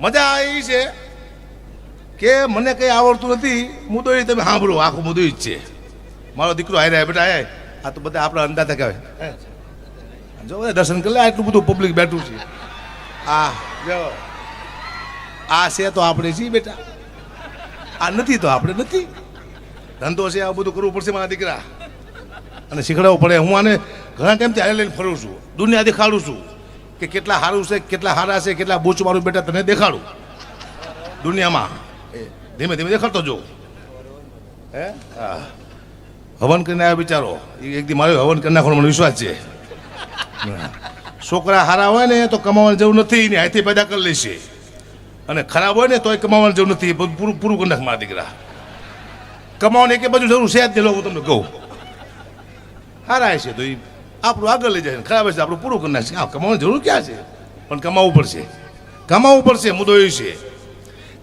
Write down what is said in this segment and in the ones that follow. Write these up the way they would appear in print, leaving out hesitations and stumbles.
મજા આવી છે કે મને કંઈ આવડતું નથી. મુદોઈ તમે સાંભળો, આખું મુદોઈ જ છે. મારો દીકરો હારે બેટા આય, આ તો બધા આપણા અંદાજ કહેવાય. જો દર્શન કરી લે, આટલું બધું પબ્લિક બેઠું છે. આ જો આ છે તો આપણે છીએ બેટા, આ નથી તો આપણે નથી. ધંધો છે, આ બધું કરવું પડશે મારા દીકરા, અને શીખડાવવું પડે. હું આને ઘણા ટાઈમથી હારે લઈને ફરું છું, દુનિયા દેખાડું છું કે કેટલા સારું છે, કેટલા સારા છે, કેટલા બૂચ મારું બેટા તને દેખાડું દુનિયામાં. ધીમે ધીમે દેખાડતો જો. હે હા, હવન કરીને આવ્યો બિચારો, એક દી મારો હવન કરી નાખવાનો મને વિશ્વાસ છે. છોકરા સારા હોય ને તો કમાવાની જરૂર નથી, એની હાથે પેદા કરી લેશે, અને ખરાબ હોય ને તોય કમાવાની જરૂર નથી. પૂરું પૂરું કરી નાખ મારા દીકરા. કમાવાની એક બાજુ જરૂર છે જ નહીં, હું તમને કહું. સારા છે તો એ આપણું આગળ લઈ જાય, ખરાબ છે આપણું પૂરું કરી નાખશે. હા, કમાવાની જરૂર ક્યાં છે, પણ કમાવું પડશે, કમાવું પડશે. મુદ્દો એ છે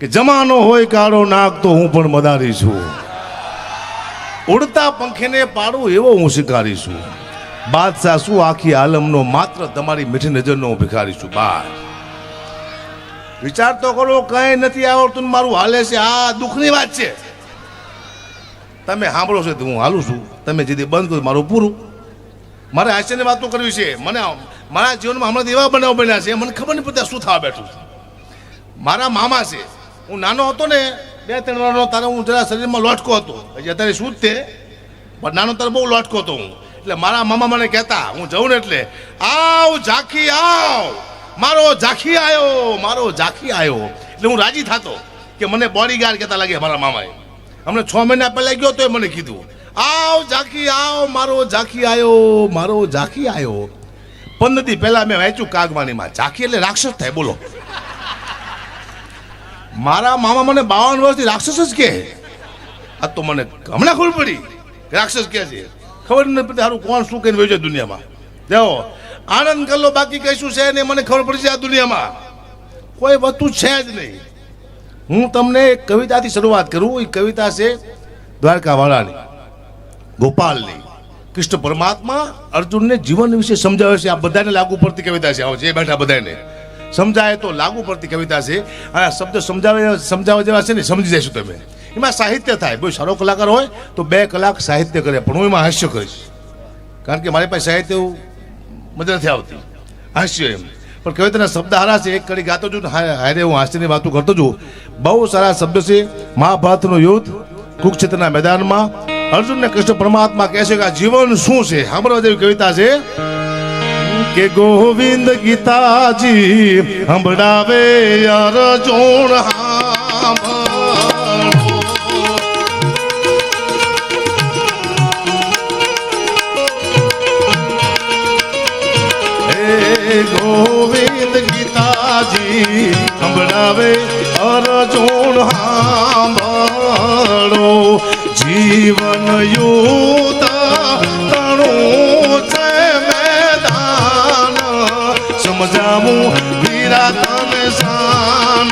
કે જમાનો હોય કાળો નાગ તો હું પણ મદારી છું, ઉડતા પંખીને પાડું એવો હું શિકારી છું. બાદશાહ શું આખી આલમનો, માત્ર તમારી મીઠી નજરનો હું ભિખારી છું. બાર વિચાર તો કરો, કઈ નથી આવડતું, મારું હાલે છે. આ દુઃખની વાત છે. તમે સાંભળો છો તો હું હાલું છું, તમે જેથી બંધ કરો મારું પૂરું. મારે હાસ્યની વાતો કરવી છે. મને મારા જીવનમાં હમણાં એવા બનાવ બન્યા છે, મને ખબર નહીં પડતી શું થવા બેઠું. મારા મામા છે, હું નાનો હતો ને 2-3 વર્ષનો, તારે હું જરા શરીરમાં લોટકો હતો. હજી અત્યારે શું જ તે, પણ નાનો તારે બહુ લોટકો હતો હું. એટલે મારા મામા મને કહેતા, હું જઉં ને એટલે, આવ ઝાંખી આવ, મારો ઝાંખી આવ્યો, મારો ઝાંખી આવ્યો. એટલે હું રાજી થતો કે મને બોડીગાર્ડ કહેતા લાગે મારા મામાએ. હમણાં 6 મહિના પહેલાં ગયો તો મને કીધું, આવ ઝાંખી આવ, મારો ઝાંખી આવ્યો, મારો ઝાંખી આવ્યો. 15 દી પહેલા મેં વાંચ્યું કાગવાણીમાં, ઝાંખી એટલે રાક્ષસ થાય. બોલો, મારા મામા મને 52 વર્ષથી રાક્ષસ જ કહે. આ તો મને હમણાં ખબર પડી કે રાક્ષસ કહે છે. ખબર નથી પડતી સારું કોણ શું કહીને વેચે દુનિયામાં. જાઓ આનંદ કરી લો, બાકી કહીશું છે ને. મને ખબર પડી છે આ દુનિયામાં કોઈ વસ્તુ છે જ નહીં. હું તમને એક કવિતાથી શરૂઆત કરું. એ કવિતા છે દ્વારકાવાળાની, ગોપાલની. કૃષ્ણ પરમાત્મા અર્જુનને જીવન વિશે સમજાવે છે. આ બધાને લાગુ પડતી કવિતા છે. જે બેઠા બધાને સમજાય તો લાગુ પડતી કવિતા છે. આ શબ્દ સમજાવવા જેવા છે ને, સમજી જઈશું તમે. એમાં સાહિત્ય થાય. બહુ સારો કલાકાર હોય તો 2 કલાક સાહિત્ય કરે, પણ હું એમાં હાસ્ય કરીશ, કારણ કે મારી પાસે સાહિત્ય મજા નથી આવતી, હાસ્ય એમ. પણ કવિતાના શબ્દ સારા છે. એક કડી ગાતો છું, હારે હું હાસ્યની વાતો કરતો છું. બહુ સારા શબ્દ છે. મહાભારતનું યુદ્ધ, કુરુક્ષેત્રના મેદાનમાં અર્જુનને કૃષ્ણ પરમાત્મા કહે છે કે આ જીવન શું છે. સાંભળવા જેવી કવિતા છે કે ગોવિંદ ગીતાજી સંભળાવે અર્જુન ગોવિંદ ગીતાજી સંભળાવે અર્જુન સાંભળો. જીવન યુદ્ધ તણું છે મેદાન, સમજાવું વીરા તને શાન.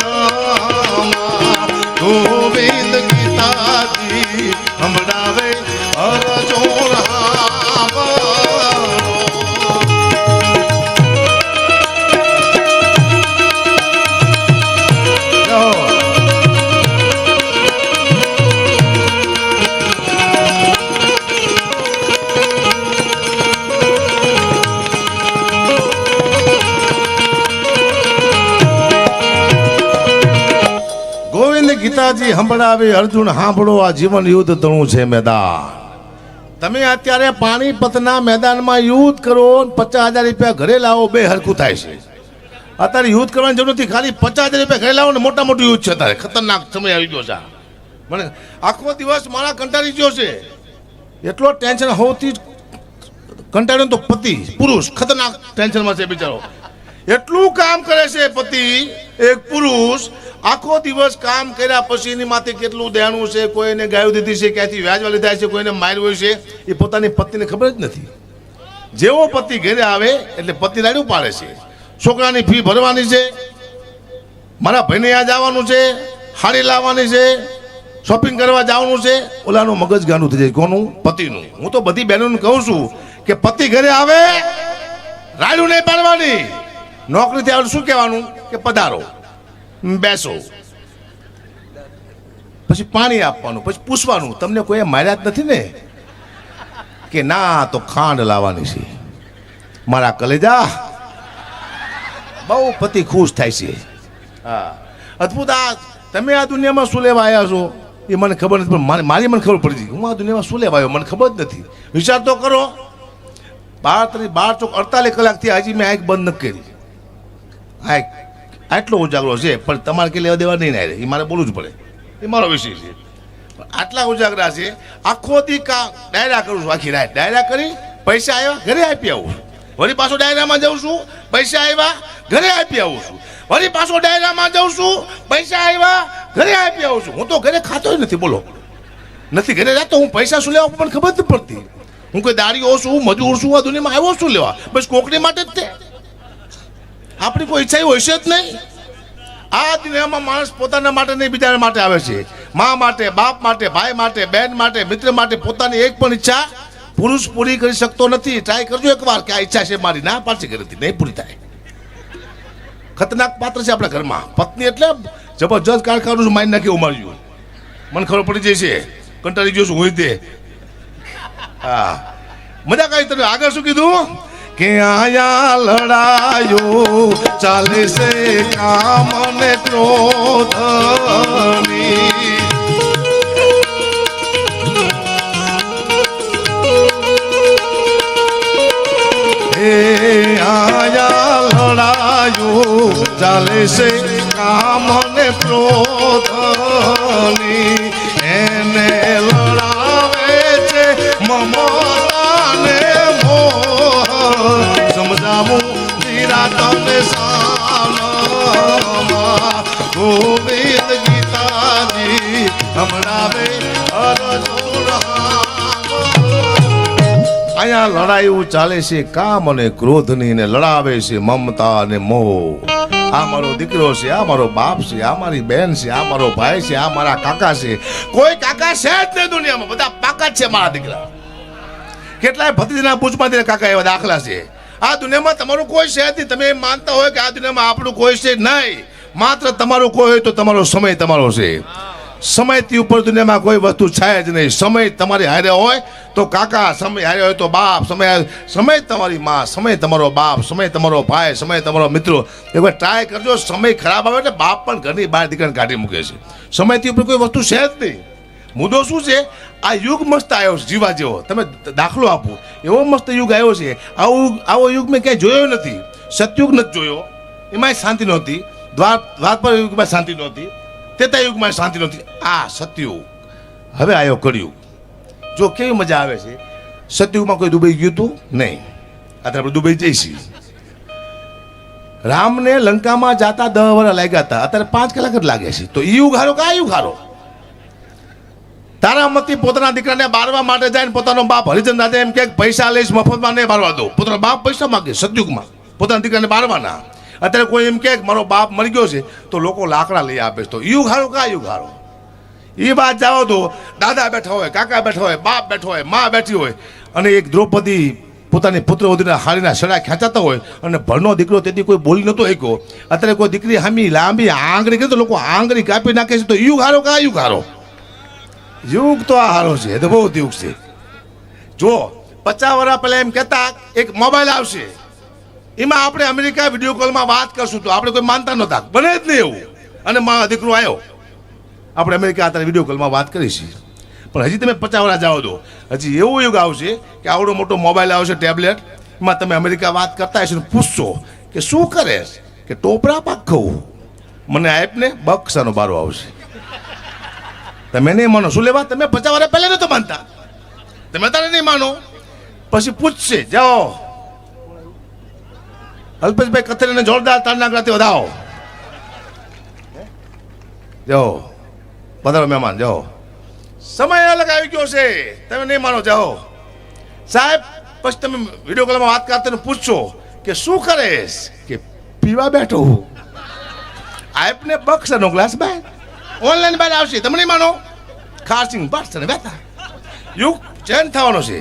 ગોવિંદ ગીતાજી સંભળાવે અર્જુન ગીતાજી સંભળાવે અર્જુન સાંભળો. આ જીવન યુદ્ધ તણું છે મેદાન. તમે અત્યારે પાણીપતના મેદાનમાં યુદ્ધ કરો, 50,000 રૂપિયા ઘરે લાવો, 2 હરખું થાય છે. અત્યારે યુદ્ધ કરવાની જરૂર નથી, ખાલી 50,000 રૂપિયા ઘરે લાવો ને મોટા મોટું યુદ્ધ છે. અત્યારે ખતરનાક સમય આવી ગયો છે. મને આખો દિવસ મારા કંટાળી ગયો છે. એટલો ટેન્શન હોતી કંટાળ્યો તો પતિ પુરુષ ખતરનાક ટેન્શનમાં છે બિચારો. એટલું કામ કરે છે પતિ, એક પુરુષ આખો દિવસ કામ કર્યા પછી એની માથે કેટલું દેણું છે, કોઈને ગાયું દીધી છે, ક્યાંથી વ્યાજવા લીધા છે, કોઈને માર્યું છે, એ પોતાની પત્નીને ખબર જ નથી. જેવો પતિ ઘરે આવે એટલે પતિ રાડ્યું પાડે છે. છોકરાની ફી ભરવાની છે, મારા ભાઈને ત્યાં જવાનું છે, હાડી લાવવાની છે, શોપિંગ કરવા જવાનું છે. ઓલાનું મગજ ગાંડું થઈ જાય. કોનું? પતિનું. હું તો બધી બહેનોને કહું છું કે પતિ ઘરે આવે રાડ્યું નહીં પાડવાની. નોકરીથી આવડે શું કહેવાનું કે પધારો. બેસો, પછી પાણી આપવાનું, પછી પૂછવાનું તમને કોઈ માર્યા જ નથી ને? કે ના, તો ખાંડ લાવવાની છે. મારા કલેજા બહુ પતિ ખુશ થાય છે. હા, અદ્ભુત. આ તમે આ દુનિયામાં શું લેવા આવ્યા છો એ મને ખબર નથી, પણ મારી મને ખબર પડી ગઈ હું આ દુનિયામાં શું લેવા આવ્યો મને ખબર જ નથી. વિચાર તો કરો, 48 કલાકથી હજી મેં આંખ બંધ નથી કરી. આટલો ઉજાગરો છે, પણ તમારે કે લેવા દેવા નહીં ના, એ મારે બોલવું જ પડે, એ મારો વિષય છે. આટલા ઉજાગરા છે, આખો દી ડાયરા કરું છું, આખી રાત ડાયરા કરી, પૈસા આવ્યા ઘરે આપી આવું છું, વળી પાછો ડાયરામાં જાઉં છું, પૈસા આવ્યા ઘરે આપી આવું છું, વળી પાછો ડાયરામાં જાઉં છું, પૈસા આવ્યા ઘરે આપી આવું છું. હું તો ઘરે ખાતો જ નથી, બોલો, નથી ઘરે જતો. હું પૈસા શું લેવા પણ ખબર નથી પડતી. હું કોઈ દાડીઓ છું, મજૂર છું, આ દુનિયામાં આવ્યો શું લેવા? બસ કોકની માટે જ તે. આપણી કોઈ ઈચ્છા હોય છે જ નહીં. આ દુનિયામાં માણસ પોતાના માટે નહીં, બીજા માટે આવે છે. મા માટે, બાપ માટે, ભાઈ માટે, બહેન માટે, મિત્ર માટે પોતાની એક પણ ઈચ્છા પુરુષ પૂરી કરી શકતો નથી. ટ્રાય કરજો એકવાર કે આ ઈચ્છા છે મારી, ના પાછી કરી હતી, નહીં પૂરી થાય. ખતરનાક પાત્ર છે આપણા ઘરમાં. પત્ની એટલે જબરજસ્ત કારખાનું મારી નાખી ઉમાર્યું. મને ખબર પડી જાય છે, કંટાળી ગયો છું હું તે. હા, મજા કરી. તમે આગળ શું કીધું? કે આયા લડાયો ચાલે છે કામ ને ક્રોધની. હે આયા લડાયો ચાલે છે કામ ને ક્રોધની. એને લડાવે છે મમતા ને સમજાવું નિરાતને સાનમાં. ગોવિંદ ગીતાજી હમણાવે અર્જુન. અહીંયા લડાઈ ચાલે છે કામ અને ક્રોધની, ને લડાવે છે મમતા અને મોહ. આ મારો દીકરો છે, આ મારો બાપ છે, આ મારી બેન છે, આ મારો ભાઈ છે, આ મારા કાકા છે. કોઈ કાકા છે જ નહીં દુનિયામાં, બધા પાકા જ છે મારા દીકરા. કેટલાય ભત્રીજાના પૂછમાંથી કાકા એવા દાખલા છે. આ દુનિયામાં તમારું કોઈ છે નહીં. તમે એમ માનતા હોય કે આ દુનિયામાં આપણું કોઈ છે નહીં. માત્ર તમારું કોઈ હોય તો તમારો સમય તમારો છે. સમયથી ઉપર દુનિયામાં કોઈ વસ્તુ છે જ નહીં. સમય તમારી હારે હોય તો કાકા, સમય હારે હોય તો બાપ, સમય તમારી માં, સમય તમારો બાપ, સમય તમારો ભાઈ, સમય તમારો મિત્રો. એકવાર ટ્રાય કરજો. સમય ખરાબ આવે એટલે બાપ પણ ઘરની બહાર દીકરાને કાઢી મૂકે છે. સમયથી ઉપર કોઈ વસ્તુ છે જ નહીં. મુદ્દો શું છે? આ યુગ મસ્ત આવ્યો છે જીવા જેવો. તમે દાખલો આપો, એવો મસ્ત યુગ આવ્યો છે. આવો યુગ મેં ક્યાંય જોયો નથી. સતયુગ નથી જોયો, એમાંય શાંતિ નહોતી. દ્વાપર યુગમાં શાંતિ નહોતી, ત્રેતા યુગમાં શાંતિ નહોતી. આ સતયુગ હવે આવ્યો કળિયુગ. જો કેવી મજા આવે છે. સતયુગમાં કોઈ દુબઈ ગયું હતું નહીં, અત્યારે આપણે દુબઈ જઈશું. રામને લંકામાં જાતા 10 વર્ષ લાગ્યા હતા, અત્યારે 5 કલાક જ લાગે છે. તો એ યુગ હારો કે આ યુગ હારો? તારામતી પોતાના દીકરાને બારવા માટે જાય ને પોતાનો બાપ હરિજન રાજા એમ કે પૈસા લઈશ મફતમાં નહીં બારવા દો. પોતાનો બાપ પૈસા માગે સતયુગમાં પોતાના દીકરાને બારવાના. અત્યારે કોઈ એમ કે મારો બાપ મરી ગયો છે તો લોકો લાકડા લઈ આપે. તો યુગ હારો કા યુગ હારો? એ વાત જાઓ તો દાદા બેઠા હોય, કાકા બેઠા હોય, બાપ બેઠો હોય, મા બેઠી હોય, અને એક દ્રૌપદી પોતાની પુત્રવધૂના હારીના સડા ખેંચાતા હોય, અને ભણનો દીકરો તેથી કોઈ બોલી નતો શક્યો. અત્યારે કોઈ દીકરી હામી લાંબી આંગળી કરી તો લોકો આંગળી કાપી નાખે છે. તો યુગ હારો કા યુગ હારો? યુગ તો આ હારો છે, તો બહુ યુગ છે. જો 50 વર્ષ પહેલા એમ કહેતા એક મોબાઈલ આવશે, એમાં આપણે અમેરિકા વિડીયો કોલમાં વાત કરશું, તો આપણે કોઈ માનતા નહોતા, બને જ નહીં એવું. અને મારો દીકરો આવ્યો, આપણે અમેરિકા અત્યારે વિડીયો કોલમાં વાત કરીશું. પણ હજી તમે 50 વર્ષ જાઓ તો હજી એવો યુગ આવશે કે આવડો મોટો મોબાઈલ આવશે, ટેબ્લેટ, એમાં તમે અમેરિકા વાત કરતા હશો ને પૂછશો કે શું કરે કે ટોપરા પાક ખાવું, મને આપને બક્ષાનો બારો આવશે. તમે નહીં માનો, શું લેવા? તમે 50 વર્ષ પહેલા નતો માનતા, તમે અત્યારે નહીં માનો. પછી પૂછશે, જાઓ અલ્પેશભાઈ કથરીને જોરદાર તાળના ગળાથી વધાવો. જાઓ બધા મહેમાન જાઓ, સમય અલગ આવી ગયો છે, તમે નહીં માનો. જાઓ સાહેબ. પછી તમે વિડીયો કોલમાં વાત કરતા પૂછશો કે શું કરેશ કે પીવા બેઠો હું, આપને બક્ષાનો ગ્લાસ બાય ઓનલાઈન બહાર આવશે, તમે નહીં માનો. ખારસિંગ બસ ને બેઠા. યુગ ચેન્જ થવાનો છે.